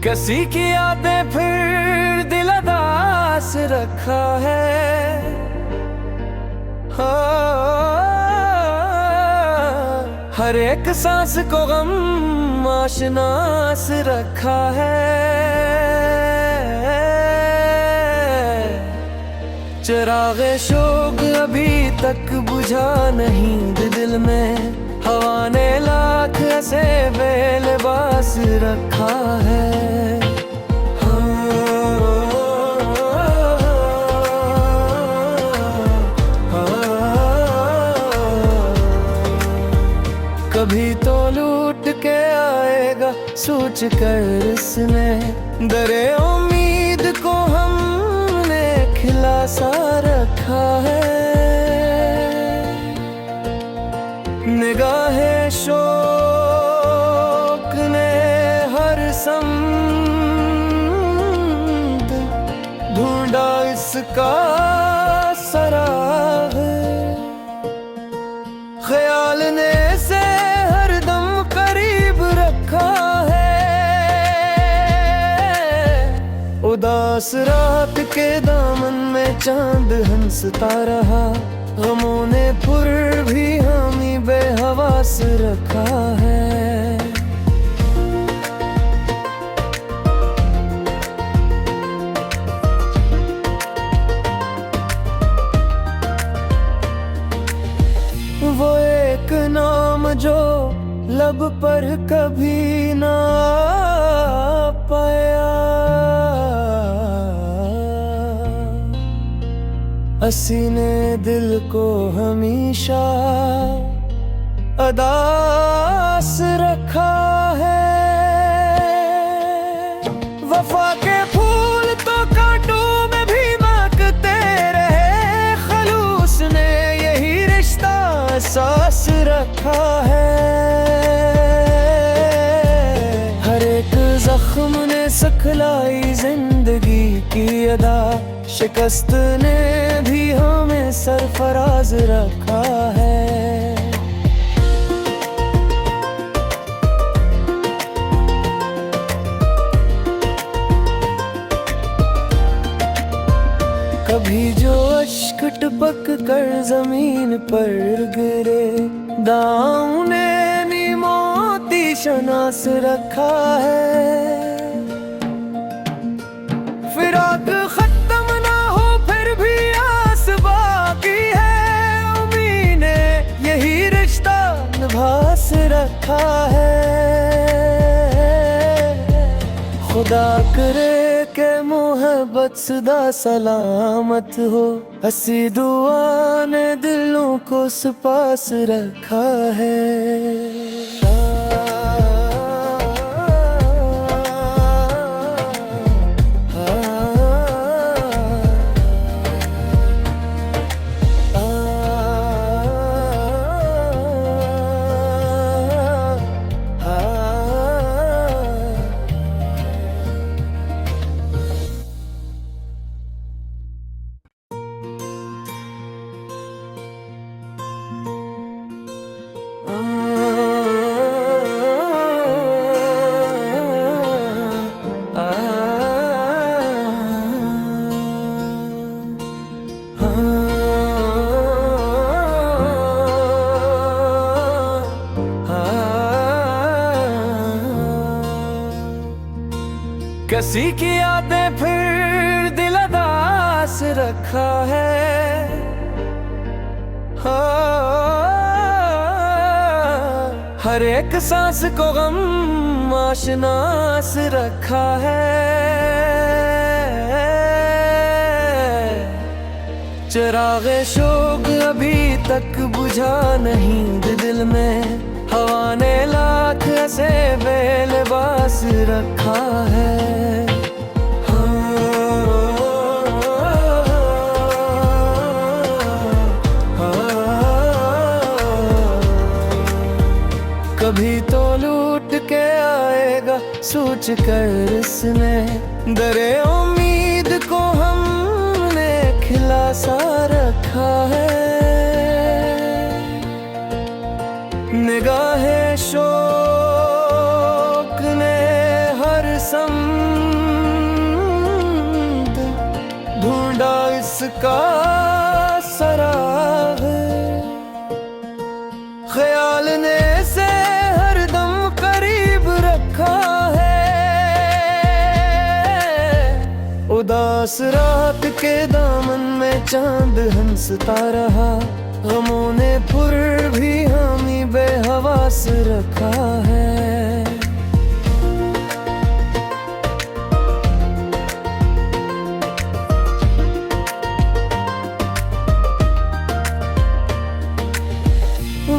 किसी की यादें फिर दिल अदास रखा है। हर एक सांस को गम आशनास रखा है। चिरागे शोक अभी तक बुझा नहीं दिल में, हवा ने लाख ऐसे बेलबास रखा है। कभी तो लूट के आएगा सोच कर इसने, दरे उम्मीद को हमने खिला सा रखा है। निगाहे शौक ने हर समत ढूंढा इसका सराह, ख्याल ने से हरदम करीब रखा है। उदास रात के दामन में चांद हंसता रहा, गमों ने फिर भी हमें बेहवास रखा है। वो एक नाम जो लब पर कभी ना पाया, हंसी ने दिल को हमेशा अदास रखा है। वफा के फूल तो कांटों में भी महकते रहे, खलूस ने यही रिश्ता सास रखा है। हर एक जख्म ने सिखलाई जिंदगी की अदा, शिकस्त ने भी हमें सरफराज रखा है। कभी जो अश्क टपक कर जमीन पर गिरे, दाऊं ने नी मोती शनास रखा है। फिराक खत्म ना हो फिर भी आस बाकी है, उम्मीद ने यही रिश्ता निभास रखा है। खुदा करे के मोहब्बत सदा सलामत हो, हंसी दुआ ने दिलों को पास रखा है। किसी की यादें फिर दिल अदास रखा है। हर एक सांस को गम आशनास रखा है। चिरागे शोक अभी तक बुझा नहीं दिल में, हवा ने लाख ऐसे बेलबास रखा है। कभी तो लूट के आएगा सोच कर इसने, दरे उम्मीद को हमने खिला इसका सराग, ख्याल ने से हरदम करीब रखा है। उदास रात के दामन में चांद हंसता रहा, गमों ने पुर भी हमें बेहवास रखा है।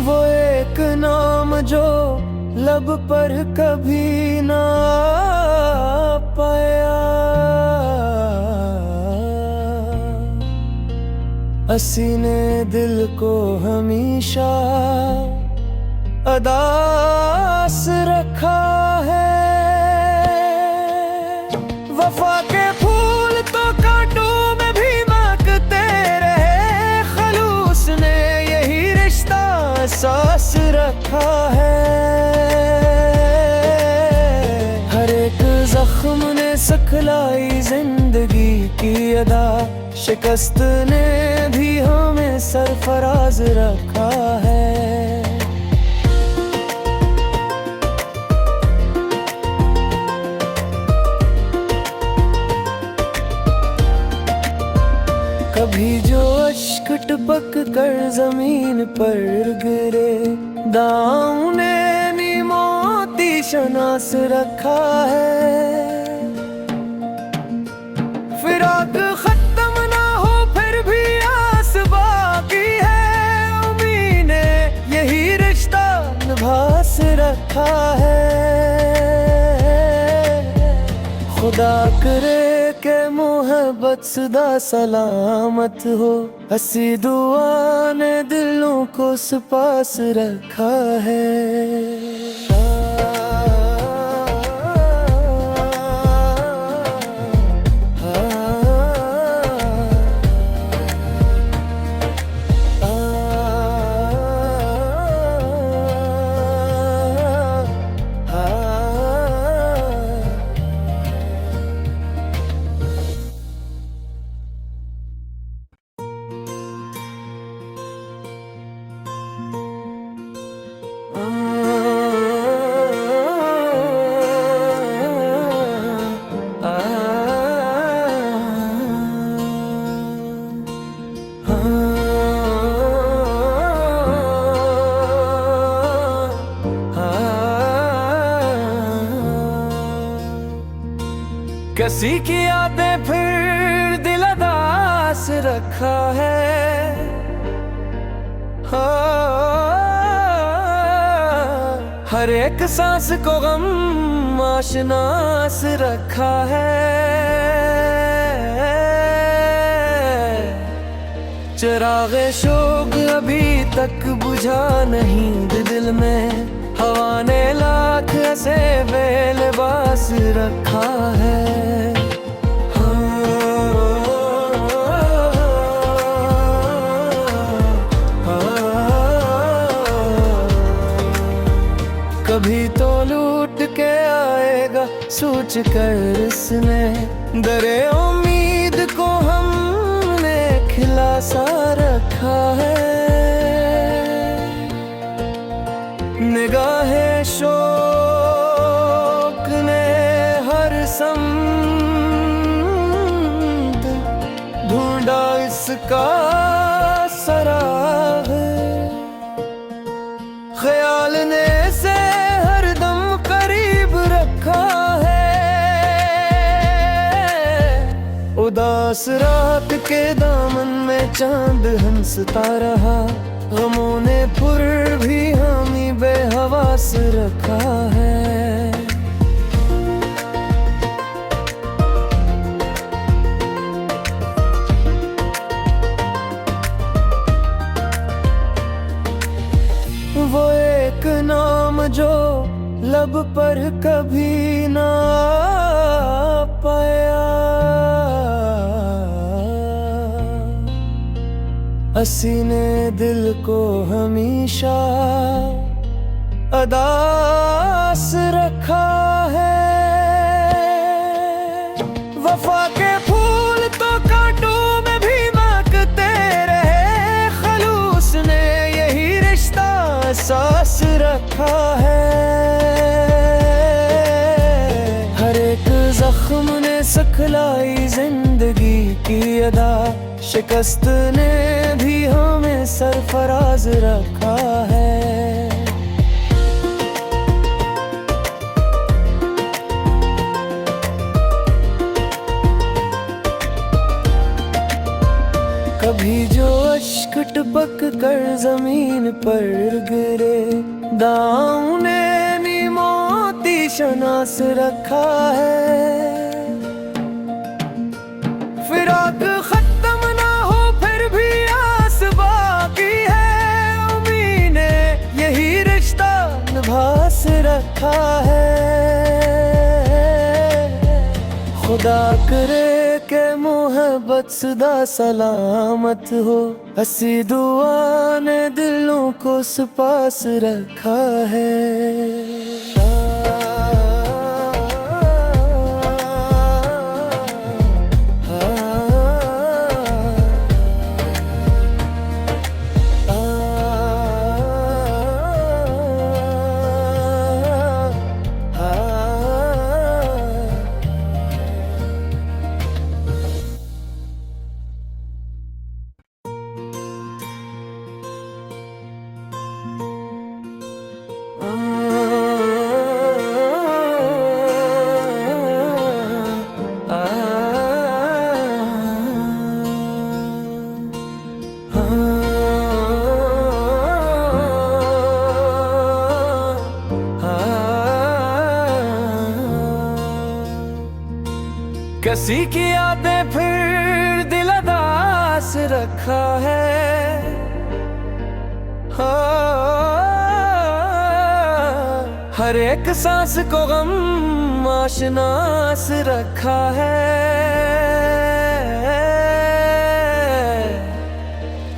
वो एक नाम जो लब पर कभी ना पाया, असी ने दिल को हमेशा अदास रखा है। वफा के फूल तो कांटों में भी महकते रहे, खलूस ने यही रिश्ता सास रखा है। हर एक जख्म ने सिखलाई जिंदगी की अदा, शिकस्त ने भी हमें सरफराज रखा है। कभी जो अश्क टपक कर जमीन पर गिरे, दाऊं ने नी मोती शनास रखा है। फिराक खत्म ना हो फिर भी आस बाकी है, उम्मीद ने यही रिश्ता निभास रखा है। खुदा करे के मोहब्बत सदा सलामत हो, हसी दुआ ने दिलों को पास रखा है। किसी की यादें फिर दिल अदास रखा है। हर एक सांस को गम आशनास रखा है। चिरागे शोक अभी तक बुझा नहीं दिल में, हवा ने लाख ऐसे बेलिबास रखा है। कभी तो लूट के आएगा सोच कर इसने, दरे उम्मीद को हमने खिला सा रखा है। निगाहे शौक ने हर समत ढूंढा इसका सराग, ख्याल ने से हरदम करीब रखा है। उदास रात के दामन में चांद हंसता रहा, गमों ने पुर भी हमें बेहवास रखा है। वो एक नाम जो लब पर कभी ना पाया, असी ने दिल को हमेशा अदास रखा है। वफा के फूल तो कांटों में भी रखा है। हर एक जख्म ने सिखलाई जिंदगी की अदा, शिकस्त ने भी हमें सरफराज रखा है। कभी जो अश्क टपक कर जमीन पर गिरे, दाऊं ने मोती शनास रखा है। फिराक खत्म ना हो फिर भी आस बाकी है, उम्मीद ने यही रिश्ता निभास रखा है। खुदा करे के मोहब्बत सदा सलामत हो, हसी दुआ ने दिलों को पास रखा है। किसी की यादें फिर दिल अदास रखा है। हर एक सांस को गम आशनास रखा है।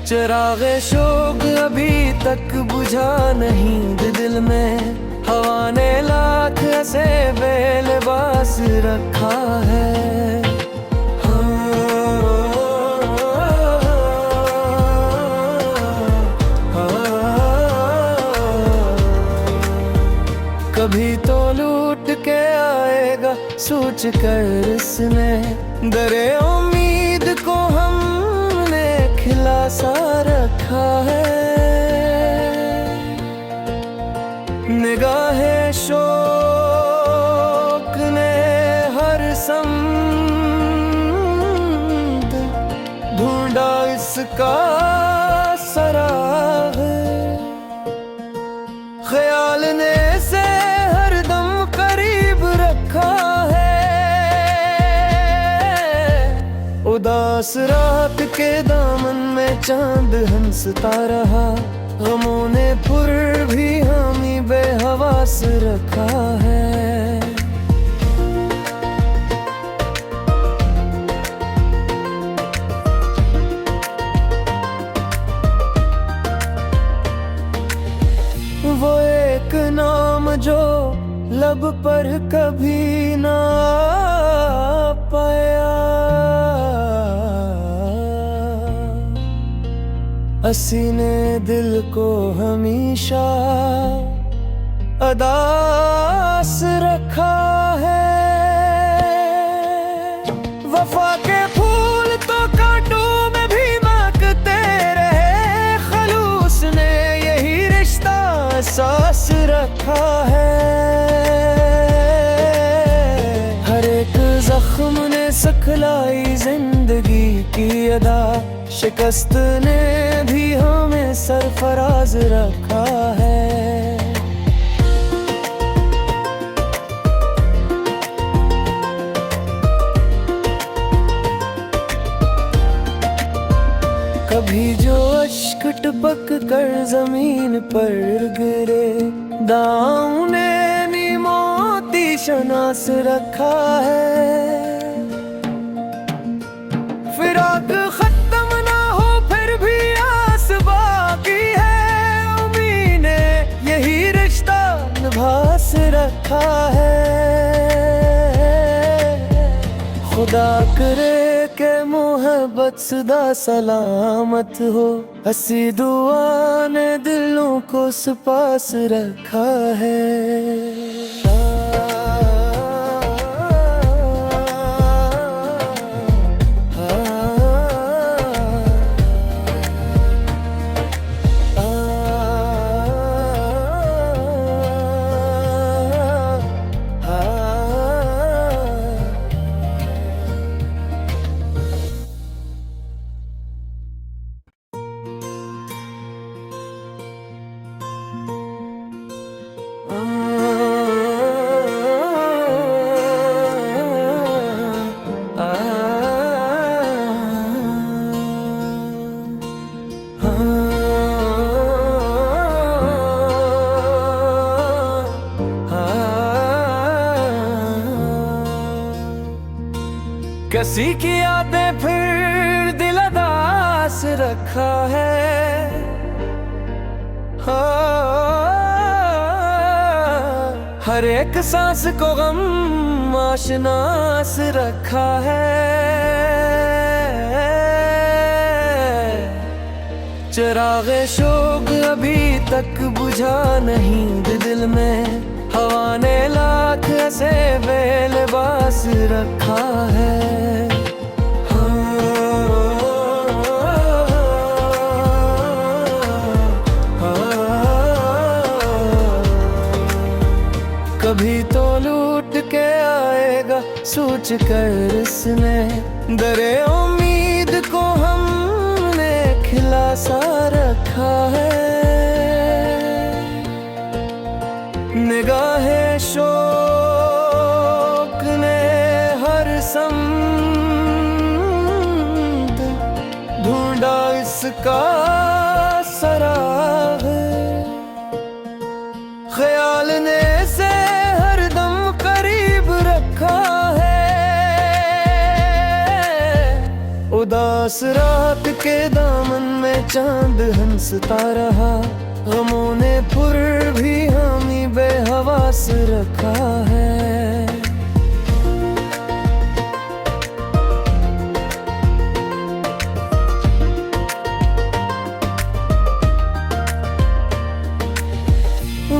चिरागे शोक अभी तक बुझा नहीं दिल में, हवा ने लाख ऐसे बेलिबास रखा है। कभी तो लूट के आएगा सोच कर इसने, दरे उम्मीद को हमने खिला सा रखा है। निगाहे शौक ने हर समत ढूंढा इसका सराग, ख्याल ने से हरदम करीब रखा है। उदास रात के दामन में चांद हंसता रहा, गमों ने पुर भी हमें बेहवास रखा है। वो एक नाम जो लब पर कभी ना पाया, हंसी ने दिल को हमेशा अदास रखा है। वफा के फूल तो कांटों में भी महकते रहे, खलूस ने यही रिश्ता सास रखा है। हर एक जख्म ने सिखलाई जिंदगी की अदा, शिकस्त ने भी हमें सरफराज रखा है। कभी जो अश्क टपक कर जमीन पर गिरे, दाऊं ने मोती शनास रखा है। फिराक खत्म ना हो फिर भी आस बाकी है, उम्मीद ने यही रिश्ता निभास रखा है। खुदा करे के मोहब्बत बसदा सलामत हो। हसी दुआ ने दिलों को पास रखा है। किसी की यादें फिर दिल अदास रखा है। हर एक सांस को गम आशनास रखा है। चिरागे शोक अभी तक बुझा नहीं दिल में। हवा ने लाख ऐसे बेलिबास रखा है। कभी तो लूट के आएगा सोच कर इसने। दरे उम्मीद को हमने खिला सा रखा है। निगाहे शौक ने हर समत ढूंढा इसका सराग। ख्याल ने से हरदम करीब रखा है। उदास रात के दामन में चांद हंसता रहा। गमों ने पुर भी हमी बेहवास रखा है।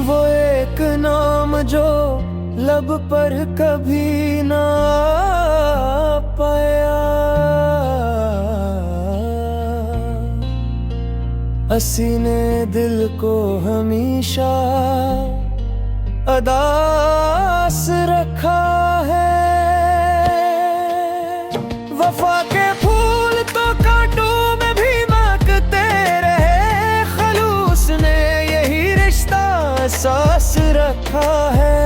वो एक नाम जो लब पर कभी ना पाया। हसी ने दिल को हमेशा अदास रखा है। वफा के फूल तो कांटों में भी महकते रहे। खलूस ने यही रिश्ता सास रखा है।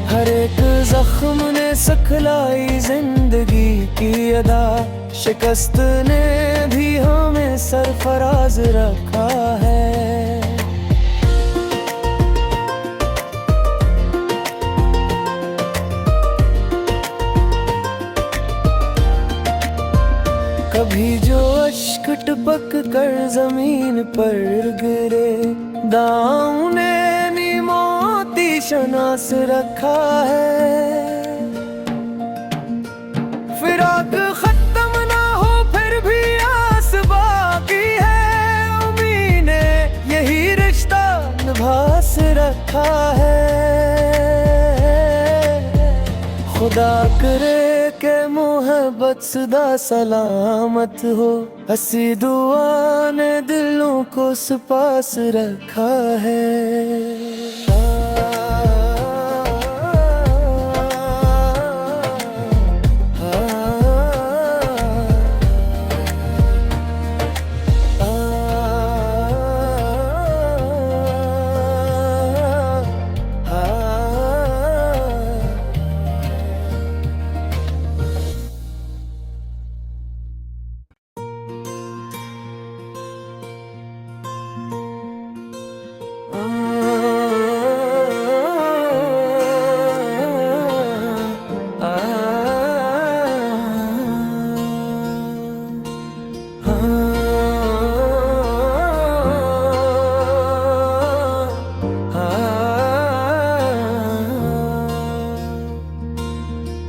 हर एक जख्म ने सिखलाई जिंदगी की अदा। शिकस्त ने भी हमें सरफराज रखा है। कभी जो अश्क टपक कर जमीन पर गिरे। दाऊं ने मोती शनास रखा है। फिराक खत्म ना हो फिर भी आस बाकी है। उम्मीद ने यही रिश्ता निभास रखा है। खुदा करे के मोहब्बत सदा सलामत हो। हसी दुआ ने दिलों को पास रखा है।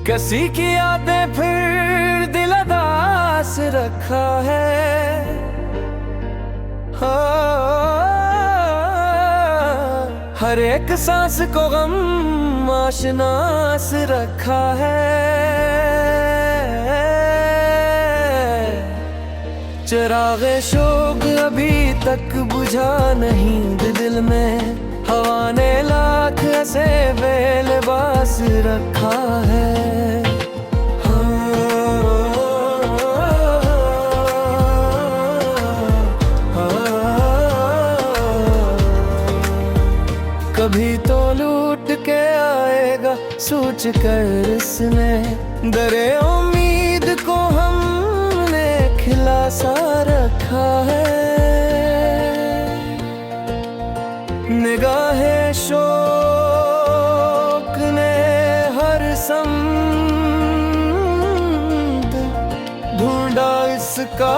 किसी की यादें फिर रखा है। हर एक सांस को गम आशनास रखा है। चिरागे शोक अभी तक बुझा नहीं दिल में, हवा ने लाख ऐसे बेलबास रखा है। कभी तो लूट के आएगा सोच कर इसने, दरे उम्मीद को हमने खिला सा रखा है। निगाहे शौक ने हर समत ढूंढा इसका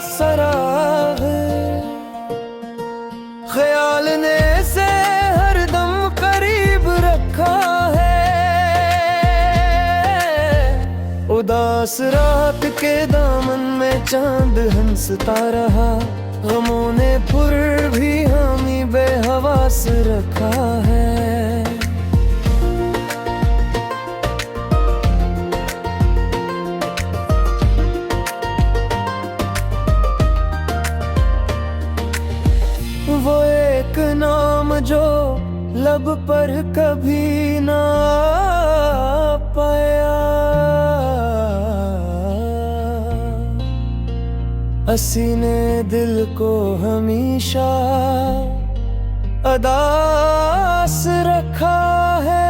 सराह, ख्याल ने से हरदम करीब रखा है। उदास रात के दामन में चांद हंसता रहा, गमों ने फिर भी हमें बेहवास रखा है। वो एक नाम जो लब पर कभी ना पाया, हंसी ने दिल को हमेशा अदास रखा है।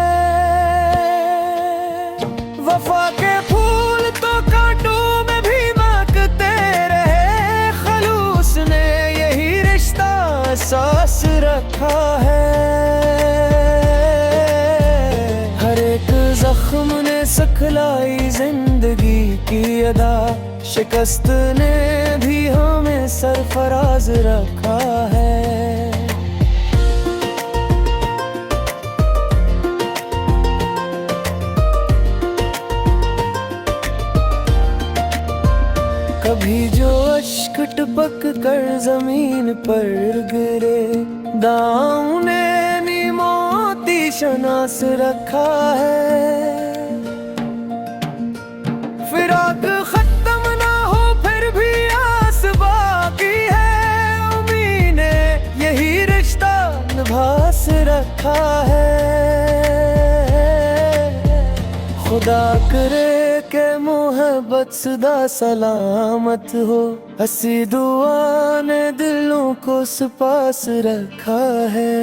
वफा के फूल तो कांटों में भी महकते रहे, खलूस ने यही रिश्ता सास रखा है। हर एक जख्म ने सिखलाई जिंदगी की अदा, शिकस्त ने भी हमें सरफराज रखा है। कभी जो अश्क टपक कर जमीन पर गिरे, दाऊं ने मोती शनास रखा है। फिराक खत्म ना हो फिर भी आस बाकी है, उम्मीद ने यही रिश्ता निभास रखा है। खुदा करे के मोहब्बत सदा सलामत हो, हंसी दुआ ने दिलों को पास रखा है।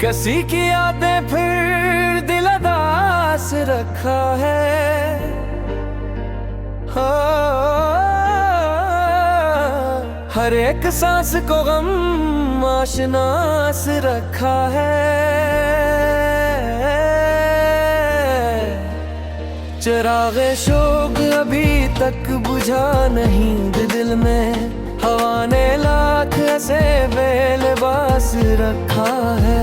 किसी की यादें फिर दिल अदास रखा है। हर एक सांस को गम आशनास रखा है। चिरागे शोक अभी तक बुझा नहीं दिल में, हवा ने लाख ऐसे बेलबास रखा है।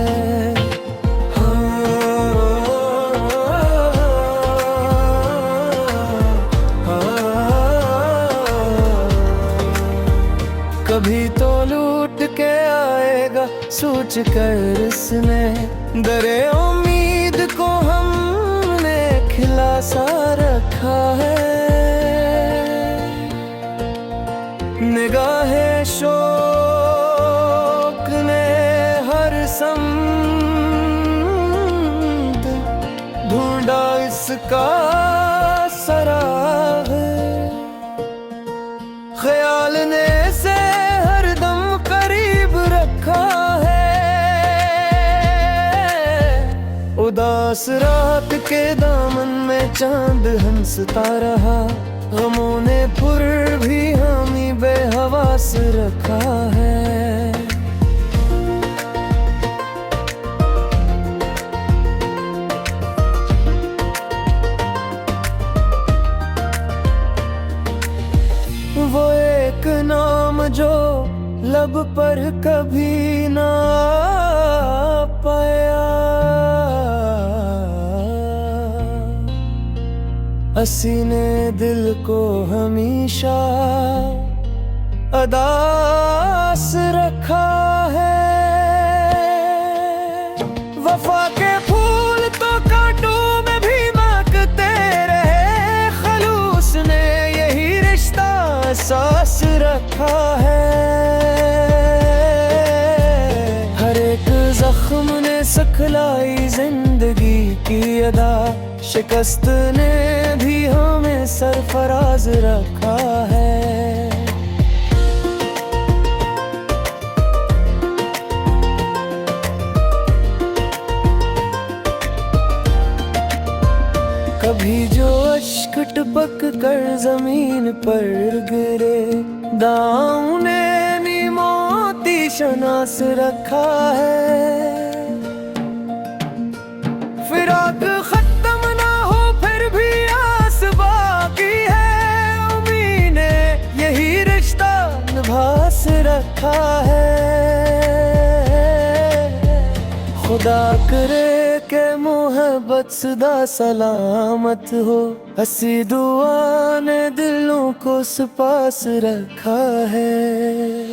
कभी तो लूट के आएगा सोच कर इसने, दरे उम्मीद को हमने खिला सा रखा है। निगाहे शौक ने हर समत ढूंढ का सराग, ख्याल ने से हरदम करीब रखा है। उदास रात के दामन में चांद हंसता रहा, गमों ने फिर भी हमें बेहवास रखा है। वो एक नाम जो लब पर कभी ना आ पाया, हंसी ने दिल को हमेशा अदास रखा है। वफा के फूल तो कांटों में भी महकते रहे, खलूस ने यही रिश्ता सास रखा है। हर एक जख्म ने सिखलाई जिंदगी की अदा, शिकस्त ने भी हमें सरफराज रखा है। कभी जो अश्क टपक कर जमीन पर गिरे, दाऊं ने नी मोती शनास रखा है। फिराक खत्म ना हो फिर भी आस बाकी है, उम्मीद ने यही रिश्ता निभास रखा है। खुदा करे के मोहब्बत सदा सलामत हो, हंसी दुआ ने दिलों को पास रखा है।